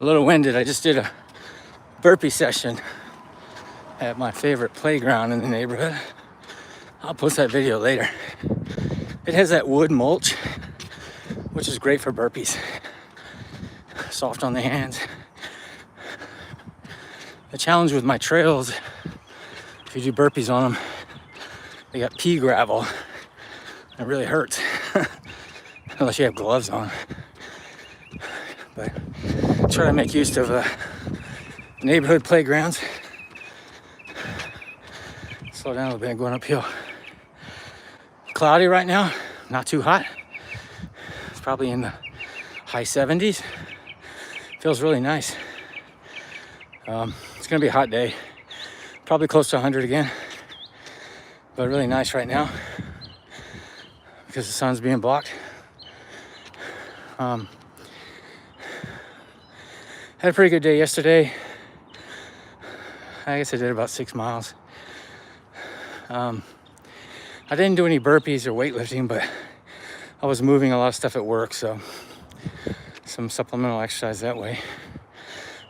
a little winded. I just did a burpee session at my favorite playground in the neighborhood. I'll post that video later. It has that wood mulch, which is great for burpees. Soft on the hands. The challenge with my trails, if you do burpees on them, they got pea gravel. It really hurts, unless you have gloves on. But try to make use of neighborhood playgrounds. Slow down a little bit, going uphill. Cloudy right now, not too hot. It's probably in the high 70s. Feels really nice. It's gonna be a hot day, probably close to 100 again, but really nice right now because the sun's being blocked. Had a pretty good day yesterday. I guess I did about 6 miles. I didn't do any burpees or weightlifting, but I was moving a lot of stuff at work, so some supplemental exercise that way.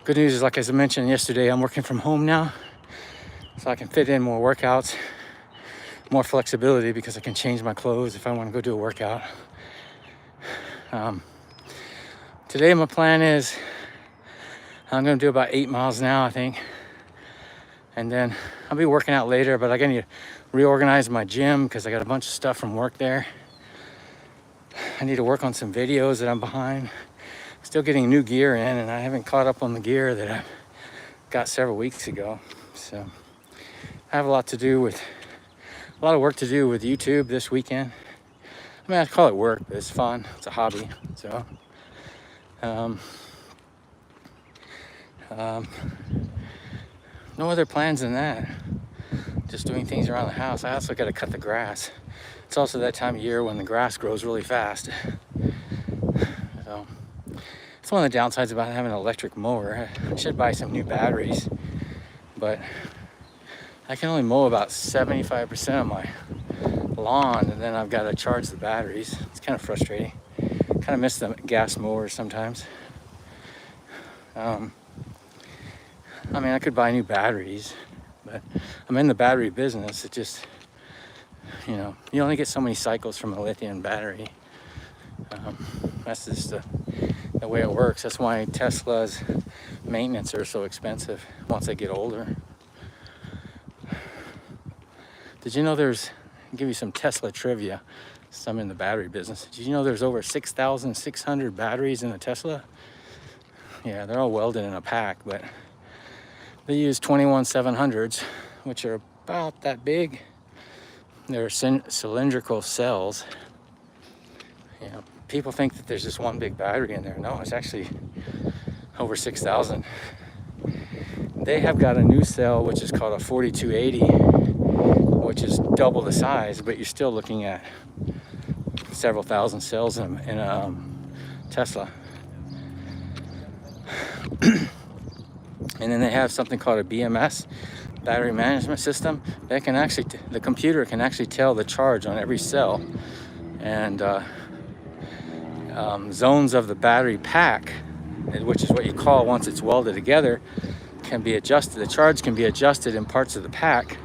Good news is, like as I mentioned yesterday, I'm working from home now, so I can fit in more workouts, more flexibility because I can change my clothes if I want to go do a workout. Today my plan is I'm going to do about 8 miles now, I think, and then I'll be working out later, but I got to reorganize my gym because I got a bunch of stuff from work there. I need to work on some videos that I'm behind. Still getting new gear in, and I haven't caught up on the gear that I got several weeks ago. So I have a lot of work to do with YouTube this weekend. I mean, I call it work, but it's fun. It's a hobby. So no other plans than that. Just doing things around the house. I also got to cut the grass. It's also that time of year when the grass grows really fast. So it's one of the downsides about having an electric mower. I should buy some new batteries, but I can only mow about 75% of my lawn, and then I've got to charge the batteries. It's kind of frustrating. Kind of miss the gas mowers sometimes. I mean, I could buy new batteries, but I'm in the battery business. It just, you know, you only get so many cycles from a lithium battery. That's just the way it works. That's why Tesla's maintenance are so expensive once they get older. Did you know I'll give you some Tesla trivia, some in the battery business. Did you know there's over 6,600 batteries in a Tesla? Yeah, they're all welded in a pack, but they use 21700s, which are about that big. They're cylindrical cells. You know, people think that there's just one big battery in there. No, it's actually over 6,000. They have got a new cell, which is called a 4280, which is double the size, but you're still looking at several thousand cells in a Tesla. And then they have something called a BMS, battery management system. That can actually, the computer can actually tell the charge on every cell, and zones of the battery pack, which is what you call once it's welded together, can be adjusted. The charge can be adjusted in parts of the pack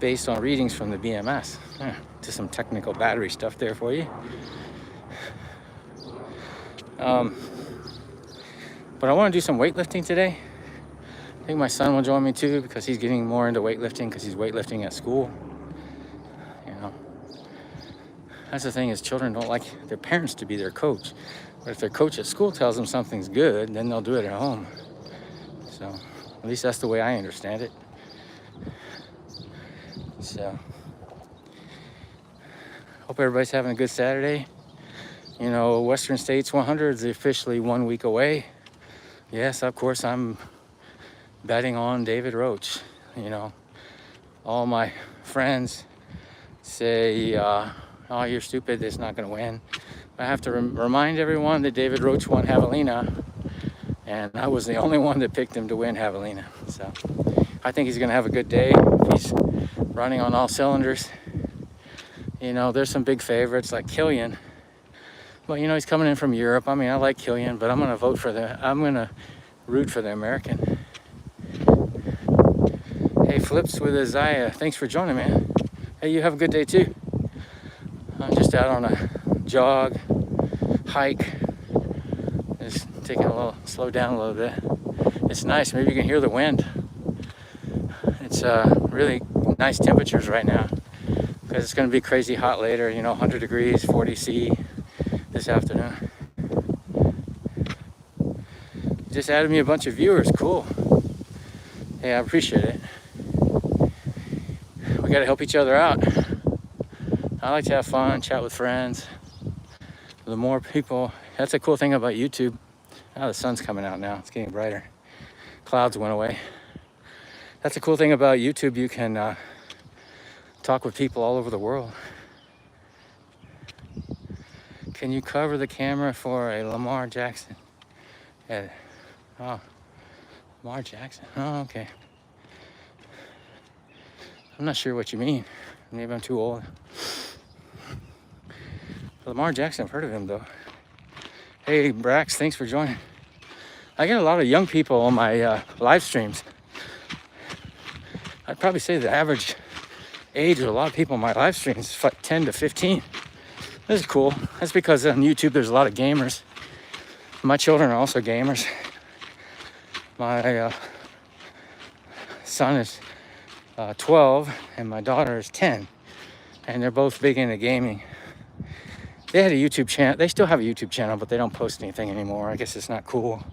based on readings from the BMS. Just some technical battery stuff there for you. But I want to do some weightlifting today. I think my son will join me too, because he's getting more into weightlifting because he's weightlifting at school. You know, that's the thing, is children don't like their parents to be their coach. But if their coach at school tells them something's good, then they'll do it at home. So at least that's the way I understand it. So hope everybody's having a good Saturday. You know, Western States 100 is officially 1 week away. Yes, of course, I'm betting on David Roach. You know, all my friends say, oh, you're stupid, it's not going to win. I have to remind everyone that David Roach won Javelina, and I was the only one that picked him to win Javelina. So I think he's going to have a good day. He's running on all cylinders. You know, there's some big favorites like Killian. Well, you know, he's coming in from Europe. I mean, I like Killian, but I'm going to vote for I'm going to root for the American. Hey, Flips with Isaiah, thanks for joining, man. Hey, you have a good day too. I'm just out on a jog, hike, just taking a little, slow down a little bit. It's nice, maybe you can hear the wind. It's really nice temperatures right now because it's going to be crazy hot later, you know, 100 degrees, 40 C this afternoon. Just added me a bunch of viewers, cool. Hey, I appreciate it. We got to help each other out. I like to have fun, chat with friends. The more people, that's a cool thing about YouTube. Now the sun's coming out now, it's getting brighter. Clouds went away. That's a cool thing about YouTube, you can talk with people all over the world. Can you cover the camera for a Lamar Jackson? Yeah. Oh, Lamar Jackson, oh, okay. I'm not sure what you mean. Maybe I'm too old. Lamar Jackson, I've heard of him though. Hey, Brax, thanks for joining. I get a lot of young people on my live streams. I'd probably say the average age of a lot of people on my live streams is like 10 to 15. This is cool. That's because on YouTube there's a lot of gamers. My children are also gamers. My son is 12 and my daughter is 10. And they're both big into gaming. They had a YouTube channel. They still have a YouTube channel, but they don't post anything anymore. I guess it's not cool.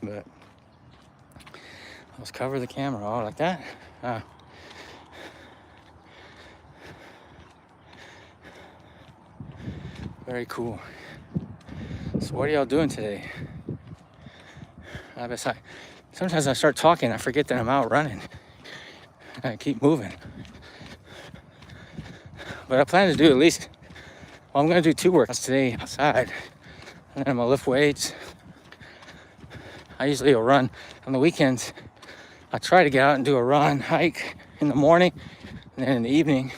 But let's cover the camera. Oh, like that? Very cool. So what are y'all doing today? Sometimes I start talking, I forget that I'm out running. I keep moving. But I plan to do at least, well, I'm going to do 2 workouts today outside. And then I'm going to lift weights. I usually will run on the weekends. I try to get out and do a run, hike in the morning, and then in the evening.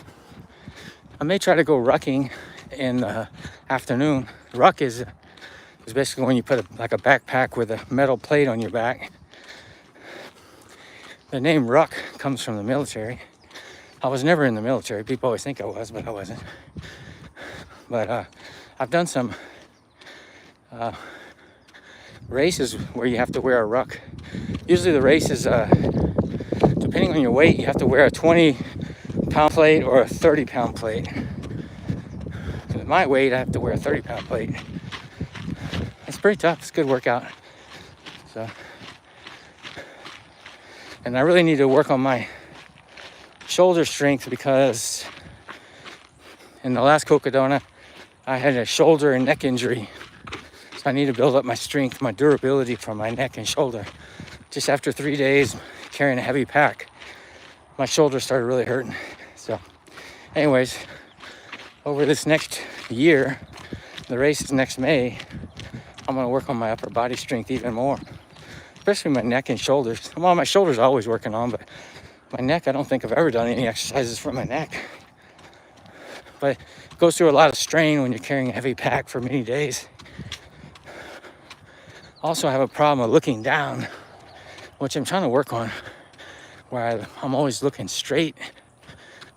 I may try to go rucking in the afternoon. Ruck is basically when you put like a backpack with a metal plate on your back. The name ruck comes from the military. I was never in the military. People always think I was, but I wasn't. But I've done some races where you have to wear a ruck. Usually the race is, depending on your weight, you have to wear a 20-pound plate or a 30-pound plate. At my weight, I have to wear a 30-pound plate. It's pretty tough. It's a good workout. So, and I really need to work on my shoulder strength because in the last Cocodona, I had a shoulder and neck injury. So I need to build up my strength, my durability from my neck and shoulder. Just after 3 days carrying a heavy pack, my shoulder started really hurting. So anyways, over this next year, the race is next May, I'm gonna work on my upper body strength even more, especially my neck and shoulders. Well, my shoulders are always working on, but my neck, I don't think I've ever done any exercises for my neck. But it goes through a lot of strain when you're carrying a heavy pack for many days. Also, I have a problem of looking down, which I'm trying to work on, where I'm always looking straight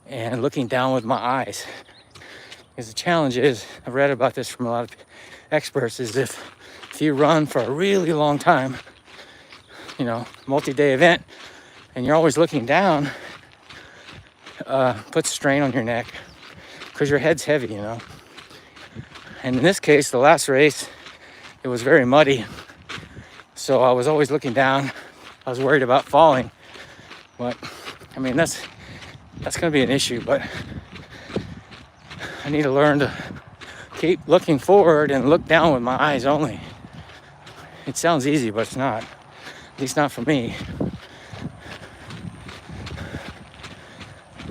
and looking down with my eyes. Because the challenge is, I've read about this from a lot of experts, is if you run for a really long time, you know, multi-day event, and you're always looking down, puts strain on your neck because your head's heavy, you know. And in this case, the last race, it was very muddy, so I was always looking down. I was worried about falling, but I mean that's gonna be an issue. But I need to learn to keep looking forward and look down with my eyes only. It sounds easy, but it's not. At least not for me.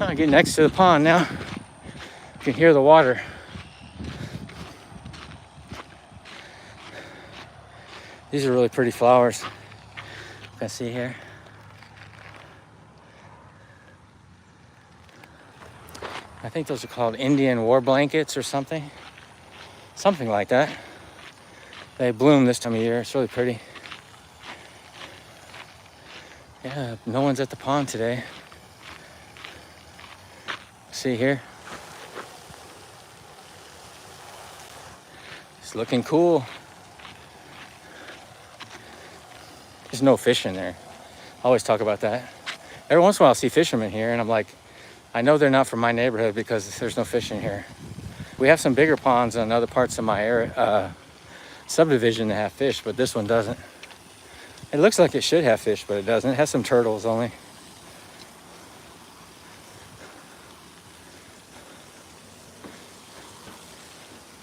I get next to the pond now. You can hear the water. These are really pretty flowers. You can see here. I think those are called Indian war blankets or something. Something like that. They bloom this time of year. It's really pretty. Yeah, no one's at the pond today. See here? It's looking cool. There's no fish in there. I always talk about that. Every once in a while I see fishermen here and I'm like, I know they're not from my neighborhood because there's no fish in here. We have some bigger ponds on other parts of my area, subdivision that have fish, but this one doesn't. It looks like it should have fish, but it doesn't. It has some turtles only.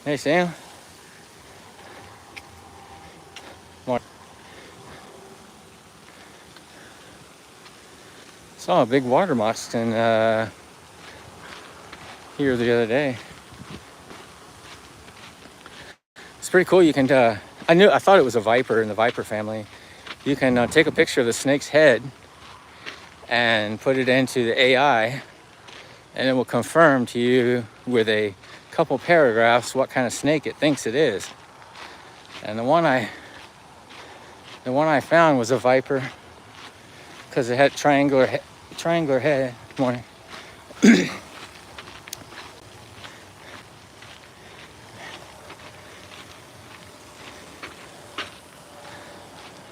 Hey, Sam. Saw a big water moccasin here the other day. It's pretty cool. You can, I thought it was a viper in the viper family. You can take a picture of the snake's head and put it into the AI, and it will confirm to you with a couple paragraphs what kind of snake it thinks it is. And the one I found was a viper because it had triangular head. Morning.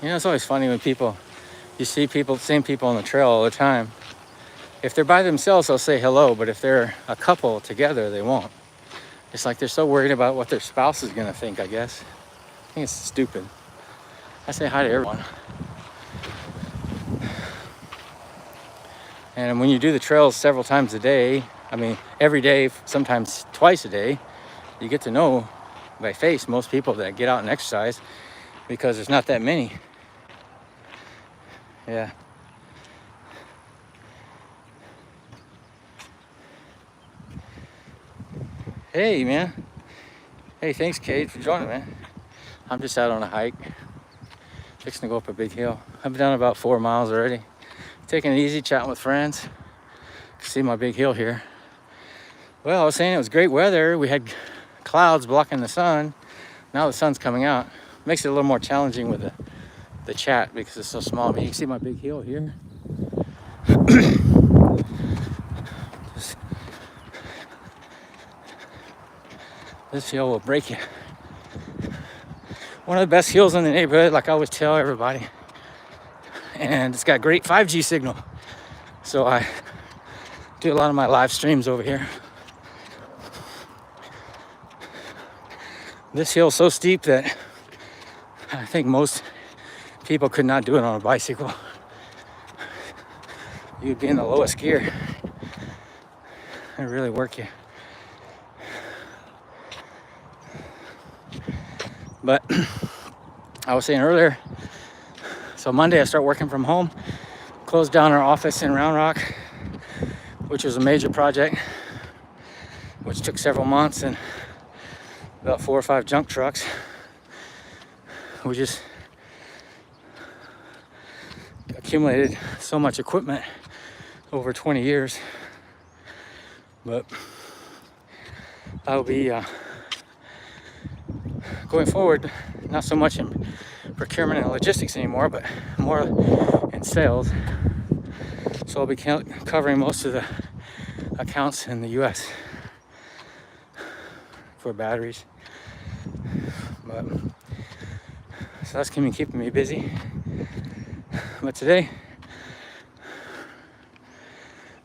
You know, it's always funny when you see same people on the trail all the time. If they're by themselves, they'll say hello, but if they're a couple together, they won't. It's like they're so worried about what their spouse is gonna think, I guess. I think it's stupid. I say hi to everyone. And when you do the trails several times a day, I mean, every day, sometimes twice a day, you get to know by face most people that get out and exercise because there's not that many. Yeah. Hey, man. Hey, thanks, Kate, for joining, man. I'm just out on a hike, fixing to go up a big hill. I've done about 4 miles already. Taking it easy, chatting with friends. See my big hill here. Well, I was saying it was great weather. We had clouds blocking the sun. Now the sun's coming out. Makes it a little more challenging with the chat because it's so small. I mean, you can see my big hill here. This hill will break you. One of the best hills in the neighborhood, like I always tell everybody. And it's got great 5G signal. So I do a lot of my live streams over here. This hill's so steep that I think most people could not do it on a bicycle. You'd be in the lowest gear. It really work you. But I was saying earlier, so Monday I start working from home, closed down our office in Round Rock, which was a major project, which took several months and about 4 or 5 junk trucks. We just accumulated so much equipment over 20 years. But I'll be going forward, not so much in procurement and logistics anymore, but more in sales. So I'll be covering most of the accounts in the US for batteries. But so that's gonna be keeping me busy. But today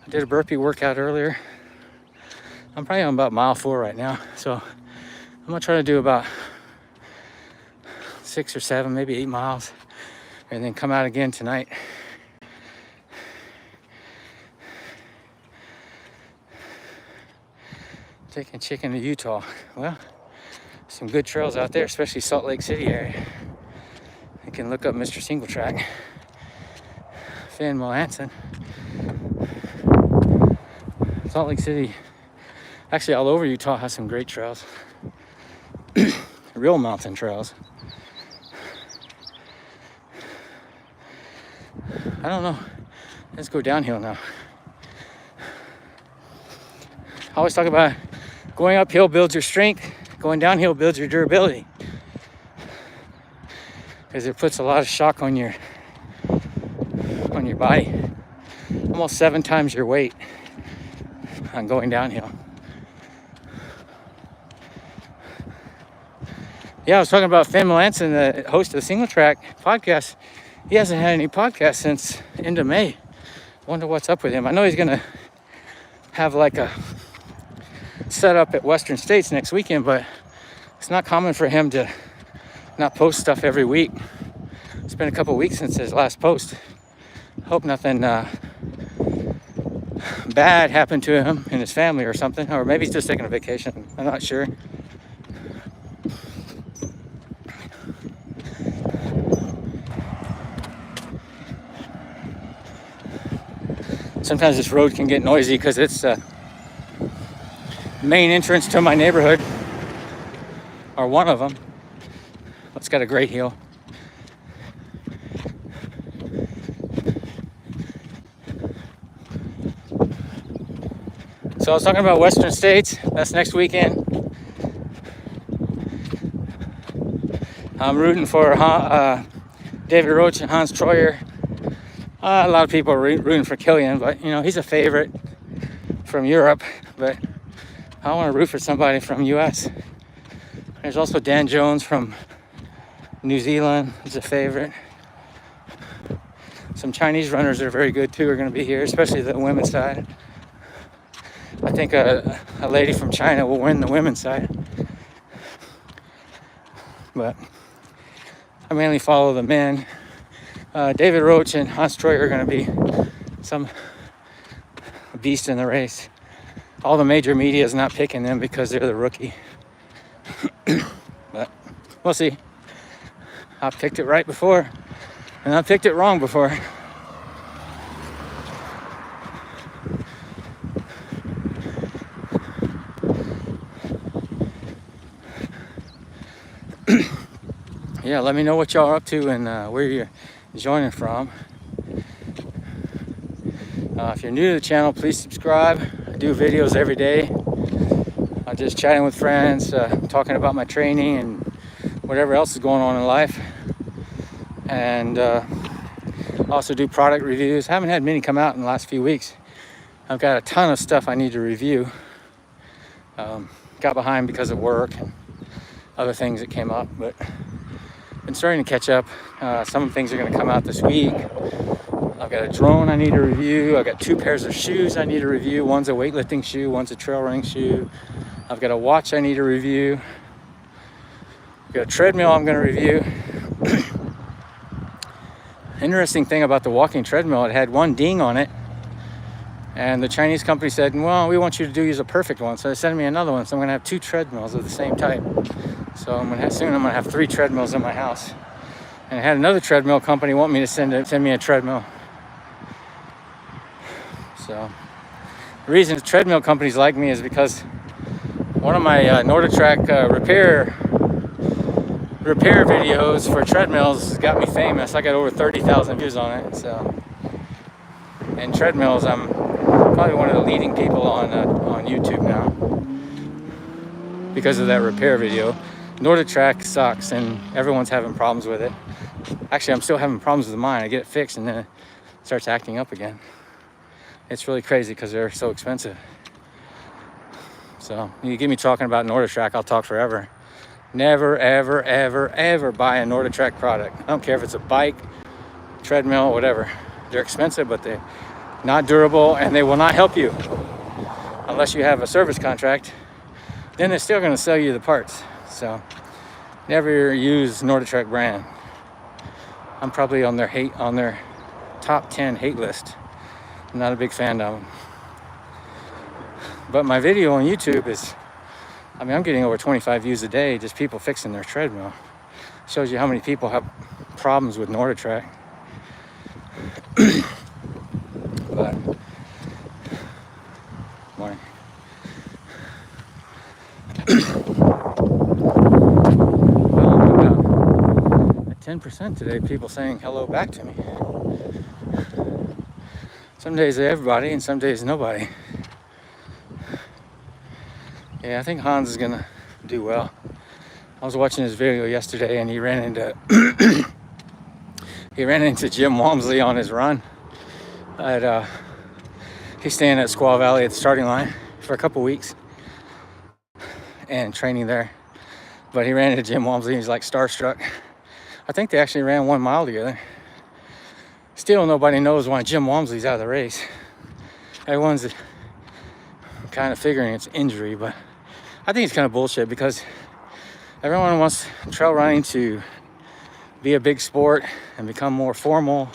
I did a burpee workout earlier. I'm probably on about mile 4 right now, so I'm gonna try to do about 6 or 7, maybe 8 miles, and then come out again tonight. Taking chicken to Utah. Well, some good trails out there, especially Salt Lake City area. You can look up Mr. Single Track, Finn Melanson. Salt Lake City, actually all over Utah has some great trails. Real mountain trails. I don't know. Let's go downhill now. I always talk about going uphill builds your strength, going downhill builds your durability. because it puts a lot of shock on your body. Almost 7 times your weight on going downhill. Yeah, I was talking about Finn Melanson, the host of the Single Track podcast. He hasn't had any podcasts since end of May. Wonder what's up with him. I know he's gonna have like a setup at Western States next weekend, but it's not common for him to not post stuff every week. It's been a couple weeks since his last post. Hope nothing bad happened to him and his family or something, or maybe he's just taking a vacation. I'm not sure. Sometimes this road can get noisy because it's the main entrance to my neighborhood, or one of them. It's got a great hill. So I was talking about Western States. That's next weekend. I'm rooting for David Roach and Hans Troyer. A lot of people are rooting for Killian, but you know, he's a favorite from Europe, but I want to root for somebody from US. There's also Dan Jones from New Zealand. He's a favorite. Some Chinese runners that are very good too are going to be here, especially the women's side. I think a lady from China will win the women's side, but I mainly follow the men. David Roach and Hans Troyer are going to be some beast in the race. All the major media is not picking them because they're the rookie. But we'll see. I picked it right before, and I picked it wrong before. Yeah, let me know what y'all are up to and where you're joining from. If you're new to the channel, please subscribe. I do videos every day. I'm just chatting with friends, talking about my training and whatever else is going on in life. And also do product reviews. Haven't had many come out in the last few weeks. I've got a ton of stuff I need to review. Got behind because of work and other things that came up, but been starting to catch up. Some things are going to come out this week. I've got a drone I need to review. I've got 2 pairs of shoes I need to review. One's a weightlifting shoe, one's a trail running shoe. I've got a watch I need to review. I've got a treadmill I'm going to review. Interesting thing about the walking treadmill, it had one ding on it. And the Chinese company said, well, we want you to use a perfect one. So they sent me another one. So I'm going to have 2 treadmills of the same type. So soon I'm going to have 3 treadmills in my house. And I had another treadmill company want me to send me a treadmill. So the reason the treadmill companies like me is because one of my NordicTrack repair videos for treadmills got me famous. I got over 30,000 views on it. So, and treadmills, I'm probably one of the leading people on YouTube now because of that repair video. NordicTrack sucks and everyone's having problems with it. Actually, I'm still having problems with mine. I get it fixed and then it starts acting up again. It's really crazy because they're so expensive. So you get me talking about NordicTrack, I'll talk forever. Never, ever, ever, ever buy a NordicTrack product. I don't care if it's a bike, treadmill, whatever. They're expensive, but they're not durable and they will not help you unless you have a service contract. Then they're still going to sell you the parts. So never use NordicTrack brand. I'm probably on their top 10 hate list. I'm not a big fan of them. But my video on YouTube is, I'm getting over 25 views a day, just people fixing their treadmill. Shows you how many people have problems with NordicTrack. But, morning. 10% today, people saying hello back to me. Some days everybody and some days nobody. Yeah, I think Hans is gonna do well. I was watching his video yesterday and he ran into He ran into Jim Walmsley on his run. He's staying at Squaw Valley at the starting line for a couple weeks and training there. But he ran into Jim Walmsley. He's like starstruck. I think they actually ran 1 mile together. Still, nobody knows why Jim Walmsley's out of the race. Everyone's kind of figuring it's injury, but I think it's kind of bullshit because everyone wants trail running to be a big sport and become more formal,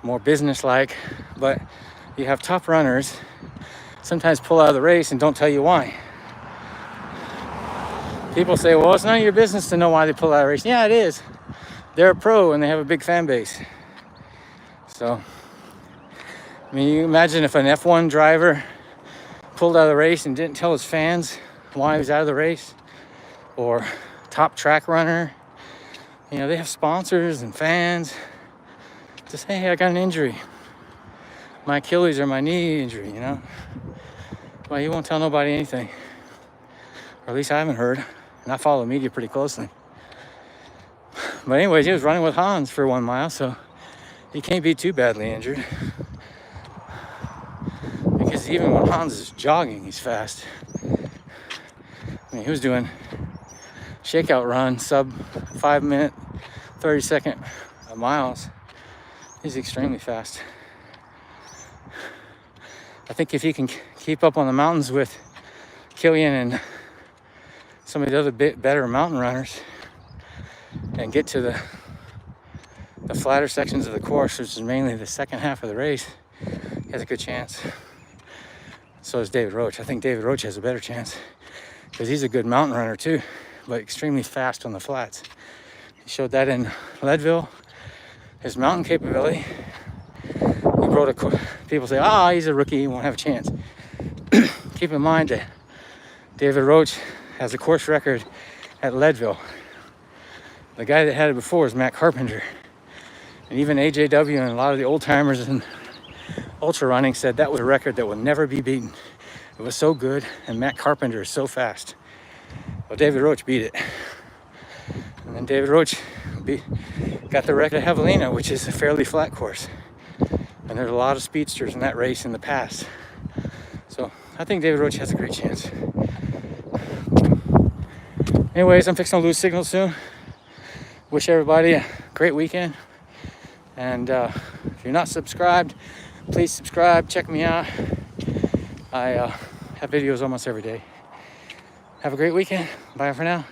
more business-like. But you have top runners sometimes pull out of the race and don't tell you why. People say, well, it's none of your business to know why they pull out of the race. Yeah, it is. They're a pro and they have a big fan base. So, I mean, you imagine if an F1 driver pulled out of the race and didn't tell his fans why he was out of the race, or top track runner. You know, they have sponsors and fans. Just say, hey, I got an injury. My Achilles or my knee injury, you know. Well, he won't tell nobody anything. Or at least I haven't heard. And I follow media pretty closely. But anyways, he was running with Hans for 1 mile, so he can't be too badly injured. Because even when Hans is jogging, he's fast. I mean, he was doing shakeout run, sub 5 minute, 30-second miles. He's extremely fast. I think if he can keep up on the mountains with Killian and some of the other better mountain runners and get to the flatter sections of the course, which is mainly the second half of the race, he has a good chance. So does David Roach. I think David Roach has a better chance because he's a good mountain runner too, but extremely fast on the flats. He showed that in Leadville, his mountain capability. He rode people say, he's a rookie, he won't have a chance. Keep in mind that David Roach has a course record at Leadville. The guy that had it before is Matt Carpenter. And even AJW and a lot of the old timers in ultra running said that was a record that will never be beaten. It was so good, and Matt Carpenter is so fast. Well, David Roach beat it. And then David Roach got the record at Javelina, which is a fairly flat course. And there's a lot of speedsters in that race in the past. So I think David Roach has a great chance. Anyways, I'm fixing to lose signal soon. Wish everybody a great weekend. And if you're not subscribed, please subscribe, check me out. I have videos almost every day. Have a great weekend. Bye for now.